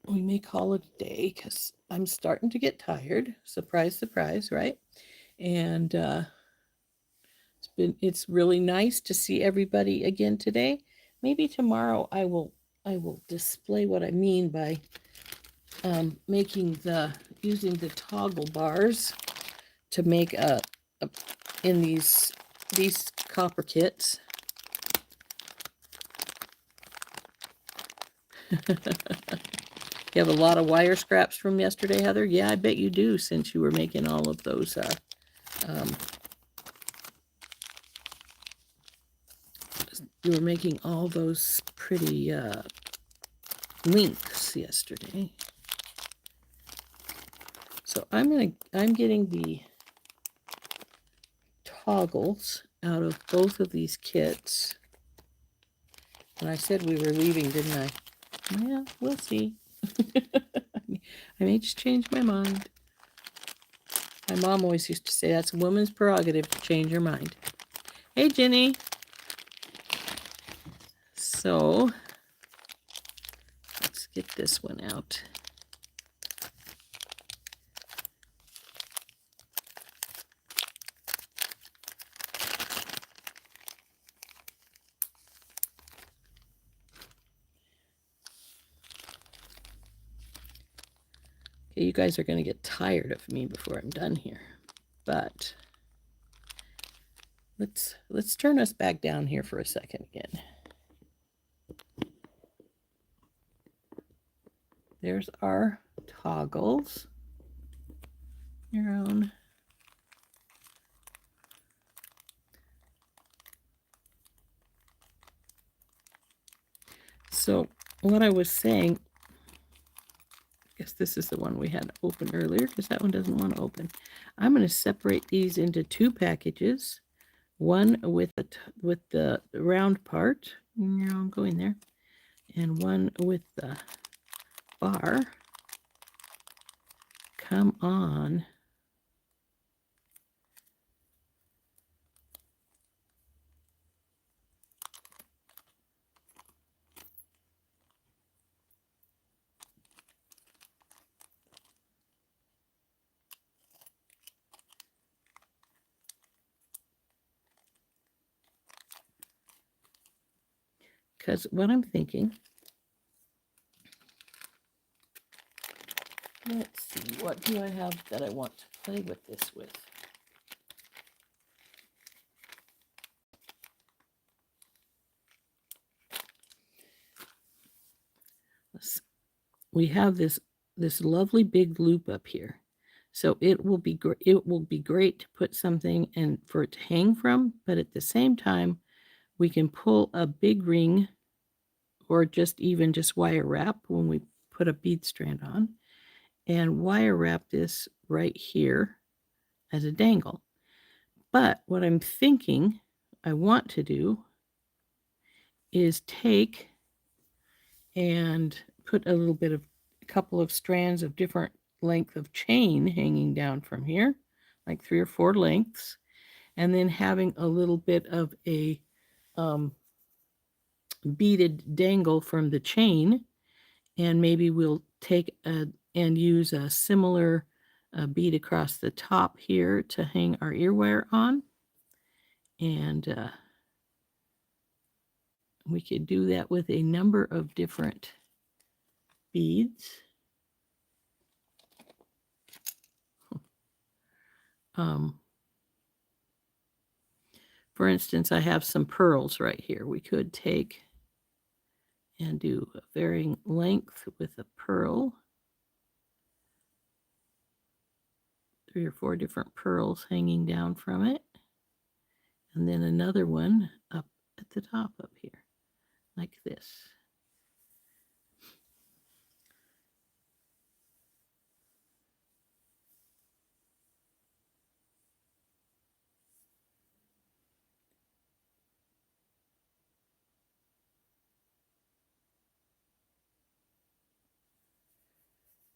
We may call it a day because I'm starting to get tired. Surprise, surprise, right? And it's really nice to see everybody again today. Maybe tomorrow I will display what I mean by using the toggle bars to make in these copper kits. You have a lot of wire scraps from yesterday, Heather? Yeah, I bet you do, since you were making all of those you were making all those pretty links yesterday. So I'm getting the toggles out of both of these kits. And I said we were leaving, didn't I? Yeah, we'll see. I may just change my mind. My mom always used to say that's a woman's prerogative to change her mind. Hey, Jenny. So let's get this one out. Okay, you guys are going to get tired of me before I'm done here, but let's turn us back down here for a second again. There's our toggles. Your own. So what I was saying, I guess this is the one we had open earlier because that one doesn't want to open. I'm going to separate these into two packages. One with the round part, go in there, and one with the bar. Come on. Because what I'm thinking, let's see, what do I have that I want to play with this with? We have this lovely big loop up here. So it will be great to put something and for it to hang from, but at the same time, we can pull a big ring or just wire wrap when we put a bead strand on and wire wrap this right here as a dangle. But what I'm thinking I want to do is take and put a couple of strands of different length of chain hanging down from here, like 3 or 4 lengths, and then having a little bit of a beaded dangle from the chain, and maybe we'll take and use a similar bead across the top here to hang our ear wire on, and we could do that with a number of different beads. For instance, I have some pearls right here. We could take and do a varying length with a pearl. 3 or 4 different pearls hanging down from it. And then another one up at the top up here, like this.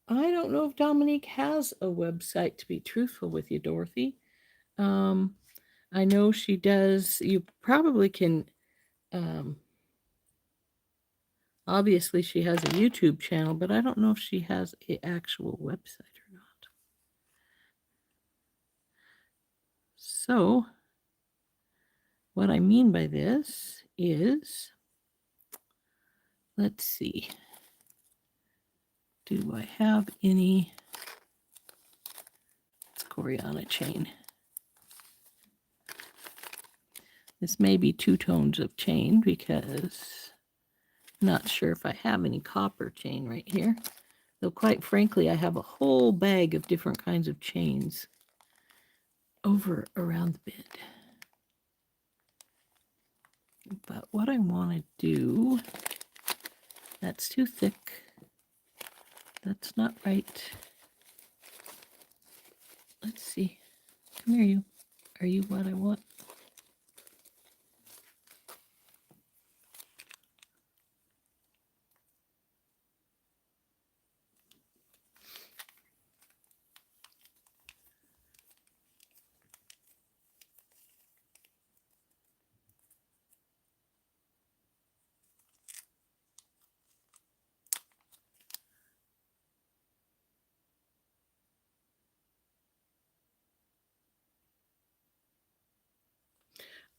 I don't know if Dominique has a website, to be truthful with you, Dorothy. I know she does. You probably can. Obviously, she has a YouTube channel, but I don't know if she has an actual website or not. So, what I mean by this is, let's see. Do I have any? It's Coriana chain. This may be 2 tones of chain, because I'm not sure if I have any copper chain right here. Though quite frankly, I have a whole bag of different kinds of chains over around the bed. But what I want to do, that's too thick. That's not right. Let's see. Come here, you. Are you what I want?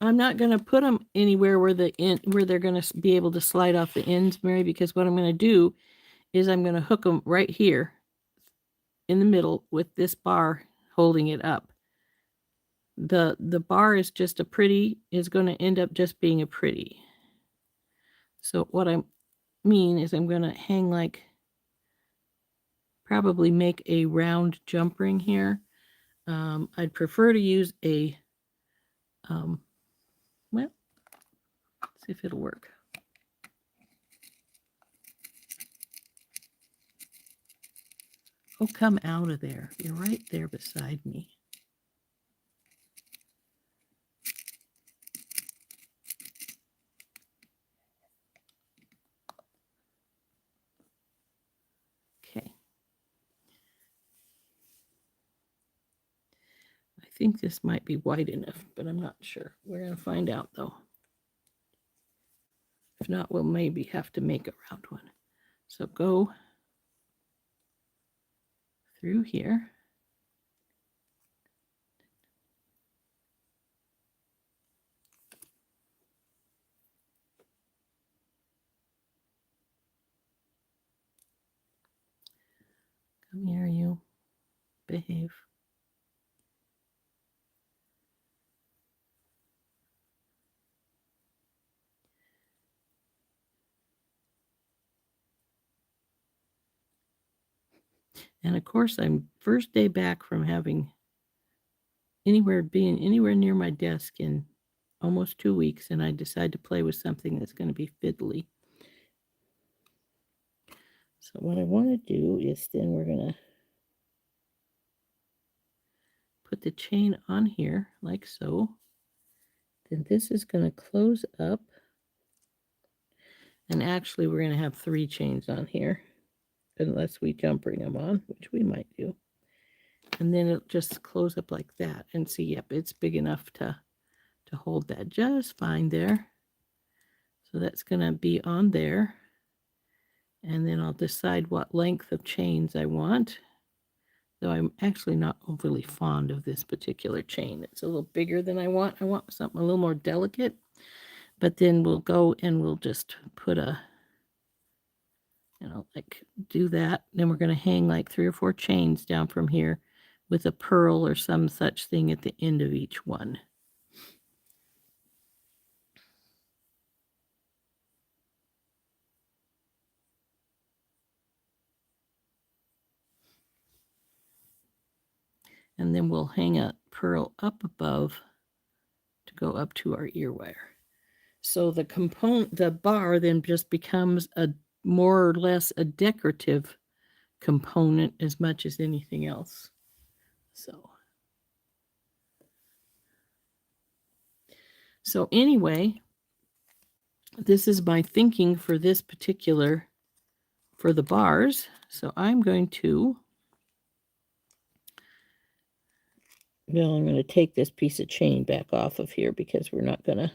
I'm not going to put them anywhere where they're going to be able to slide off the ends, Mary, because what I'm going to do is I'm going to hook them right here in the middle with this bar holding it up. The bar is just is going to end up just being a pretty. So what I mean is I'm going to hang probably make a round jump ring here. I'd prefer to use a, well, let's see if it'll work. Oh, come out of there. You're right there beside me. Okay. I think this might be wide enough, but I'm not sure. We're going to find out, though. If not, we'll maybe have to make a round one. So go through here. Come here, you. Behave. And of course, I'm first day back from having being anywhere near my desk in almost 2 weeks, and I decide to play with something that's going to be fiddly. So what I want to do is then we're going to put the chain on here like so. Then this is going to close up. And actually, we're going to have 3 chains on here, unless we jump ring them on, which we might do. And then it'll just close up like that. And see, yep, it's big enough to hold that just fine there. So that's going to be on there. And then I'll decide what length of chains I want. Though I'm actually not overly fond of this particular chain. It's a little bigger than I want. I want something a little more delicate. But then we'll go and we'll just put do that. Then we're going to hang like 3 or 4 chains down from here with a pearl or some such thing at the end of each one. And then we'll hang a pearl up above to go up to our ear wire. So the bar then just becomes a more or less a decorative component as much as anything else. So anyway, this is my thinking for this particular, for the bars. So I'm going to, I'm going to take this piece of chain back off of here because we're not going to,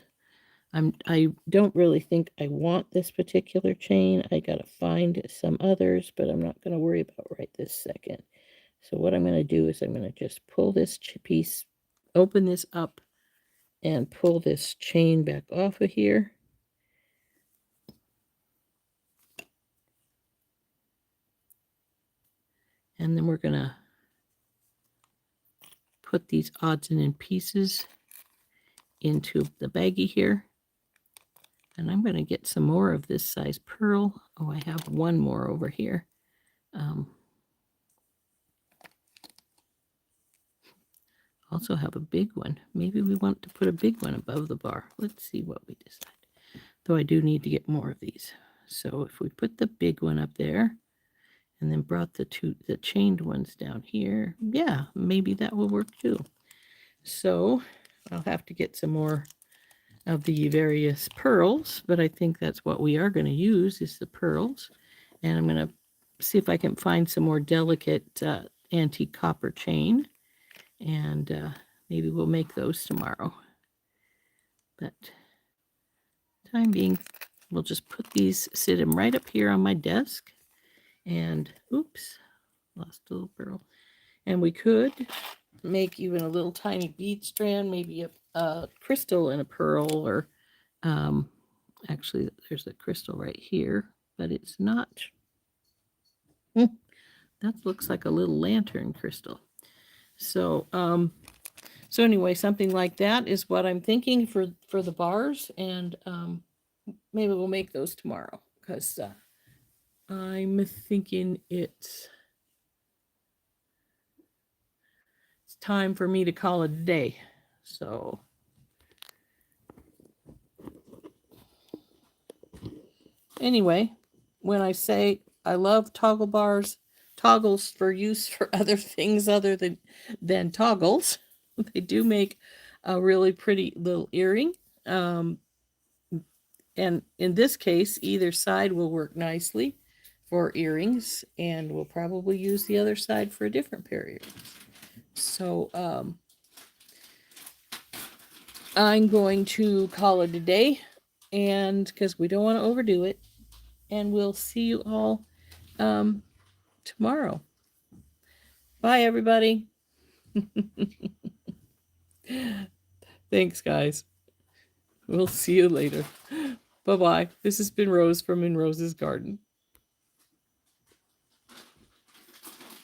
I don't really think I want this particular chain. I got to find some others, but I'm not going to worry about right this second. So what I'm going to do is I'm going to just pull this piece, open this up, and pull this chain back off of here. And then we're going to put these odds and end pieces into the baggie here. And I'm going to get some more of this size pearl. Oh, I have one more over here. Also have a big one. Maybe we want to put a big one above the bar. Let's see what we decide. Though I do need to get more of these. So if we put the big one up there and then brought the chained ones down here, yeah, maybe that will work too. So I'll have to get some more of the various pearls, but I think that's what we are going to use is the pearls. And I'm going to see if I can find some more delicate antique copper chain, and maybe we'll make those tomorrow. But time being, we'll just put these, sit them right up here on my desk, and oops, lost a little pearl. And we could make even a little tiny bead strand, maybe a crystal and a pearl, or actually there's a crystal right here, but it's not. That looks like a little lantern crystal. So so anyway, something like that is what I'm thinking for the bars, and maybe we'll make those tomorrow, because I'm thinking it's time for me to call it a day. So anyway, when I say I love toggles for use for other things other than toggles, they do make a really pretty little earring. And in this case, either side will work nicely for earrings, and we'll probably use the other side for a different pair of earrings. So I'm going to call it a day, and because we don't want to overdo it, and we'll see you all tomorrow. Bye, everybody. Thanks, guys. We'll see you later. Bye-bye. This has been Rose from In Rose's Garden.